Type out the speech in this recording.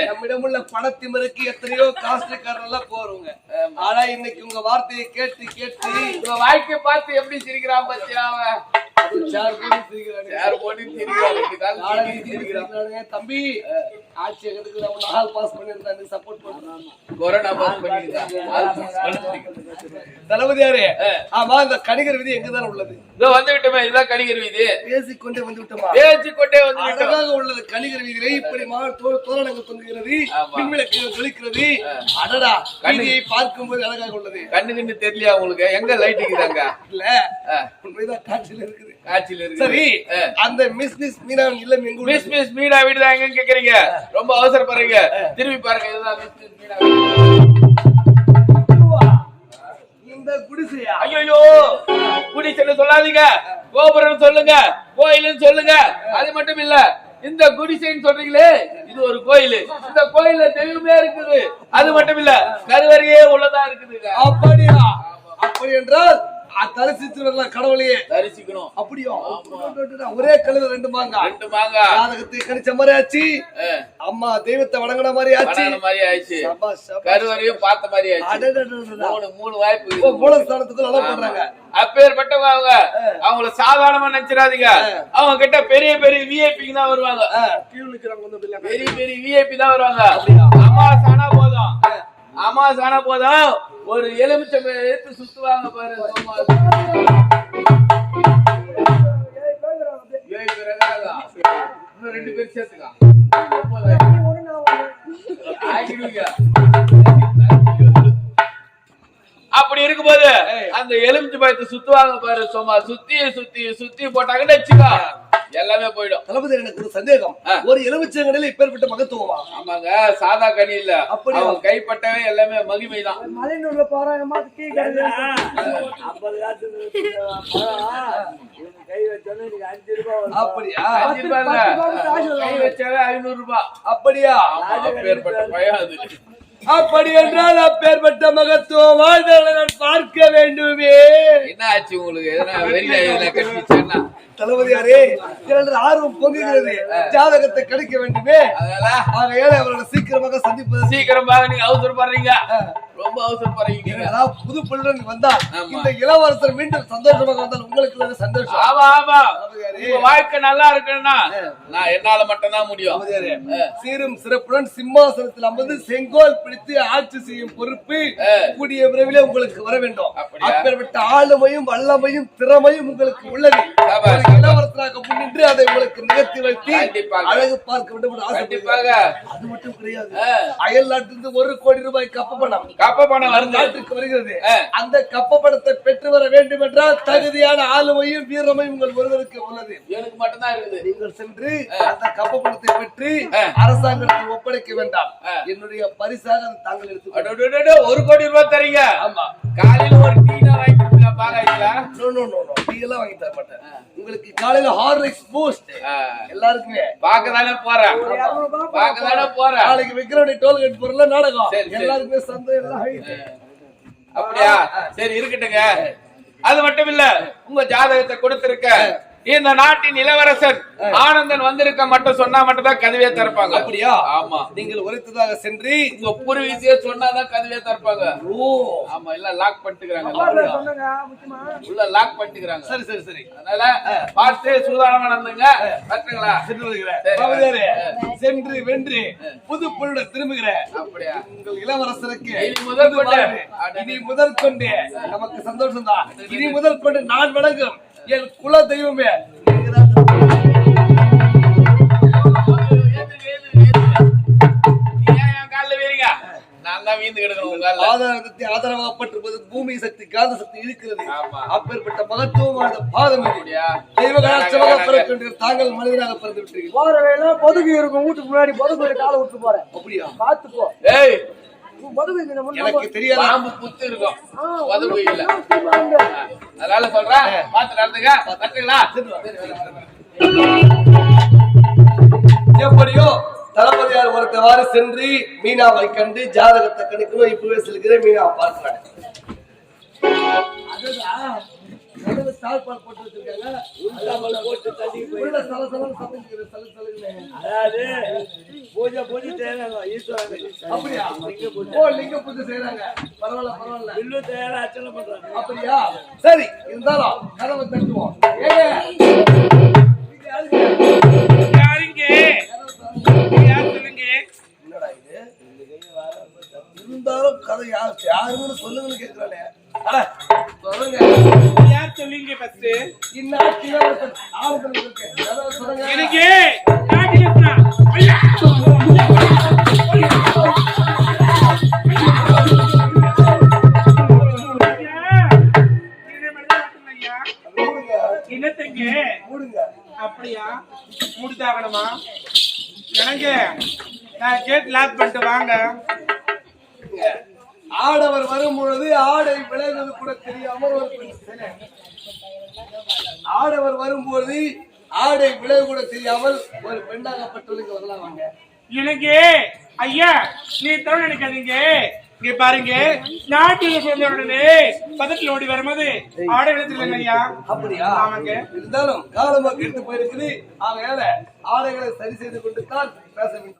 நம்மிடம் உள்ள பணத்திமருக்கு எத்தனையோ காசுக்காரர்கள் போறவங்க. ஆனா இன்னைக்கு உங்க வார்த்தையை கேட்டு கேட்டு உங்க வாழ்க்கையை பார்த்து எப்படி சிரிக்கிறான் பத்தியா? தம்பி ஆட்சியை பாஸ் பண்ணிருந்தாங்க சப்போர்ட் பண்றாங்க. தளபதியாரே, ஆமா இந்த கணிகர் விதி எங்கதான் உள்ளது? வந்து விட்டோமே, இதுதான் கணிகர் வீதி. பேசிக்கொண்டே வந்து விட்டோமா? பேசிக்கொண்டே வந்து அழகாக உள்ளது கணிகர் வீதியிலே. இப்படி தோரணங்கள் தொங்குகிறது, மின்விளக்குகள் ஜொலிக்கிறது. அடடா, வீதியை பார்க்கும்போது அழகாக உள்ளது. கண்ணுக்கு தெரியலையா உங்களுக்கு? எங்க லைட் இருக்குதாங்க? இல்ல, உண்மைதான் காட்சியில இருக்குது. காட்சியில இருக்கு. சரி, அந்த மிஸ் மீனா இல்லம் எங்க? மிஸ் மீனா வீடு தான் எங்கன்னு கேக்குறீங்க? ரொம்ப அவசரப்படுறீங்க. திரும்பி பாருங்க, இதுதான் மிஸ் மீனா. இந்த குடிசையா? ஐயோ, குடிசைன்னு சொல்லாதீங்க, கோபுரம் சொல்லுங்க, கோயில்னு சொல்லுங்க. அது மட்டும் இல்ல, இந்த குடிசைன்னு சொல்றீங்களே, இது ஒரு கோயில். இந்த கோயில்ல தெய்வமே இருக்குது. அது மட்டும் இல்ல, கருவறையே உள்ளதா இருக்குது. அப்படியா? அப்படி என்றால் தரிசித்து வரலாம், கடவுளையே தரிசிக்கணும். அப்படியோ? ஒரே கழுத ரெண்டு மாங்காய். ஜாதகத்தை கணிச்ச மாதிரி ஆச்சு, அம்மா தெய்வத்தை வணங்கின மாதிரி ஆச்சு, கருவறையும் பார்த்த மாதிரி ஆச்சு. மூணு வாய்ப்பு மூலஸ்தானத்துக்கு நல்லா பண்றாங்க. அப்பேற்பட்டவங்க அவங்க. அவங்கள சாதாரணமா நினைச்சிடாதீங்க. அவங்க கிட்ட பெரிய பெரிய விஐபி தான் வருவாங்க. பெரிய பெரிய விஐபி தான் வருவாங்க. அமாவாசை ஆனா போதும் ஒரு எலுமிச்சை எடுத்து சுத்துவாங்க பாரு. இன்னும் 2 பேர் சேர்த்துக்கலாம். அப்படி இருக்கும்போது அந்த எலுமிச்சை பழத்தை சுத்துவாங்க பாரு. சும்மா சுத்தி சுத்தி சுத்தி போட்டாங்கன்னு வச்சுக்கோ, எல்லாமே போயிடும். தளபதி, எனக்கு ஒரு சந்தேகம். ஒரு எலுமிச்சங்கடையில இப்பேற்பட்ட மகத்துவமா? ஆமாங்க, சாதா கனி இல்ல. அப்படி அவங்க கைப்பட்டவே எல்லாமே மகிமைதான். மலைநூர்ல பாராயமா கை வச்சாலும் 5 ரூபாய். அப்படியா? 5 ரூபாய் கை வச்சாவே 500 ரூபாய். அப்படியா? அப்பேற்பட்ட பயம் அது. அப்படி என்றால் அப்பேற்பட்ட மகத்துவம் வாழ்ந்தவர்களை நான் பார்க்க வேண்டுமே. என்ன ஆச்சு உங்களுக்கு? எதனா வெளியில கட்டிச்சேன்னா? தளபதியாரே, ஆர்வம் பொங்குகிறது. ஜாதகத்தை கிடைக்க வேண்டுமே. அதனால அவர்களை சீக்கிரமாக சந்திப்பது. சீக்கிரமாக நீங்க அவசரப்படுறீங்க, ரொம்ப அவசரப்படுறீங்க. புது பள்ளிடன் வந்தா இந்த இளவரசர் மீண்டும் சந்தோஷமாக வந்தால் உங்களுக்கு சந்தோஷம். ஆமா ஆமா, உங்க வாழ்க்கை நல்லா இருக்குன்னா நான் என்னால மட்டும் தான் முடியும். சீரும் சிறப்புடன் சிம்மாசனத்தில் அமர்ந்து செங்கோல் பிடித்து ஆட்சி செய்யும் பொறுப்பு கூடிய விரைவிலே உங்களுக்கு வர வேண்டும். அப்பேற்பட்ட ஆளுமையும் வல்லமையும் திறமையும் உங்களுக்கு உள்ளது. இளவரசராக முன்னின்று அதை உங்களுக்கு நிகழ்த்தி வைத்து அழகு பார்க்க வேண்டும். அது மட்டும் கிடையாது, அயல் நாட்டிலிருந்து 1 கோடி ரூபாய் கப்ப பணம் நாட்டுக்கு வருகிறது. அந்த கப்ப பணத்தை பெற்று வர வேண்டும் என்றால் தகுதியான ஆளுமையும் வீரமையும் உங்கள் ஒருவருக்கு உள்ளது. எனக்கு மட்டும்தான் இருக்குது. நீங்கள் சென்று அந்த கப்ப பணத்தை பெற்று அரசாங்கத்தில் ஒப்படைக்க வேண்டாம். என்னுடைய பரிசாக தாங்கள் எடுத்து 1 கோடி ரூபாய் தரீங்க. ஆமா, காலையில ஒரு டீ வாங்கி வாங்கி தர மாட்டேன். உங்களுக்கு காலையில ஹார்லிக்ஸ் பூஸ்ட் எல்லாருக்குமே பாக்கதானே போறேன். நாளைக்கு விக்ரவாண்டி டோல்கேட் போறல நாடகம் எல்லாருக்குமே சந்தோஷம். அப்படியா? சரி, இருக்கட்டுங்க. அது மட்டும் இல்ல, உங்க ஜாதகத்தை கொடுத்திருக்க இந்த நாட்டின் இளவரசன் ஆனந்தன் வந்திருக்க மட்டும் சொன்னா மட்டும் தான் கதவே திறப்பாங்க. அப்படியா? ஆமா, நீங்கள் உரைத்ததாக சென்று உங்க பூர்வீகத்தையே சொன்னாதான் கதவே திறப்பாங்க. ஆமா, இல்ல லாக் பண்ணிட்டுக்கிறாங்க, உள்ள லாக் பண்ணிட்டுக்கிறாங்க. சரி சரி சரி, அதனால பார்த்து சூதானமா நடந்துங்க. கரெக்ட்டுங்களா? சென்று வென்று புது பொருளுடன் திரும்புகிறேன். அப்படியா? உங்கள் இளவரசருக்கு இனி முதல் கொண்டு நமக்கு சந்தோஷம் தான். இனி முதல் கொண்டு நான் வணங்கும் என் குல தெய்வமே. ஆதரவாகப்பட்டிருப்பது பூமி சக்தி, காந்த சக்தி இருக்கிறது. அப்பேற்பட்ட மகத்துவமான பாதம் தாங்கள் மனிதனாக பிறந்து விட்டீர்கள். போற வேலை பொதுகி இருக்கும், வீட்டுக்கு முன்னாடி பொதுக்கு காலை விட்டு போறேன். அப்படியா? பார்த்து போ. எனக்கு தெரியாது, பாம்பு புத்து இருக்கும், பொதுகு இல்ல. அதனால சொல்றேன், பார்த்து நடந்துங்க. கரெக்ட்டுங்களா? எப்படியோ தளபதியார் ஒருத்தவாறு சென்று மீனாவை கண்டு ஜாதகத்தை கணிக்கணும். இப்பவே செல்கிறேன், மீனாவை பார்க்கிறேன். கதவு தாழ்பால் போட்டு வச்சிருக்காங்க. போட்டு தள்ளி போய் உள்ள சலசலன்னு சத்தம் கேக்குது, சலசலன்னு. அதாவது பூஜை தேவை ஈஸ்வரன் அப்படியா? ஓ, லிங்க பூஜை செய்யறாங்க. பரவாயில்ல பரவாயில்ல. வில்லு தயாரா அர்ச்சனை பண்றாங்க. அப்படியா? சரி, இருந்தாலும் கதவை தட்டுவோம். ஏங்க, நீங்க யாருங்க? யாருங்க? யார் சொல்லுங்க? என்னடா இது? இருந்தாலும் கதை யாருன்னு சொல்லுங்கன்னு கேட்கிறானே. அட, சொல்லுங்க. யார் சொல்லுங்க ஃபர்ஸ்ட்? இந்நாட்டில ஒருத்தன் ஆபத்துல இருக்கு. கதவை சொல்லுங்க. எனக்கு காட்டினா ஐயா மூடுங்க, என்னத்தங்க? மூடுங்க. அப்படியா? முடித்தாகணுமா? எனக்கு நான் கேட் லாக் பண்ணிட்டு வாங்க. ஆடவர் வரும் பொழுது ஆடை விலகுவது கூட தெரியாமல் ஒரு பெண் சிலை. ஆடவர் வரும்போது ஆடை விலகு கூட தெரியாமல் ஒரு பெண்ணாகப்பட்டவளுக்கு வரலாம் வாங்க. எனக்கு ஐயா நீ தவிர நினைக்காதீங்க. இங்க பாருங்க, நாட்டில சொன்ன உடனே பதத்துல ஓடி வரும்போது ஆடை விளத்துல ஐயா. அப்படியா? ஆமாங்க. இருந்தாலும் காலமா கெட்டு போயிருக்குது. ஆகையால ஆடைகளை சரி செய்து கொண்டு தான் பேச வேண்டும்.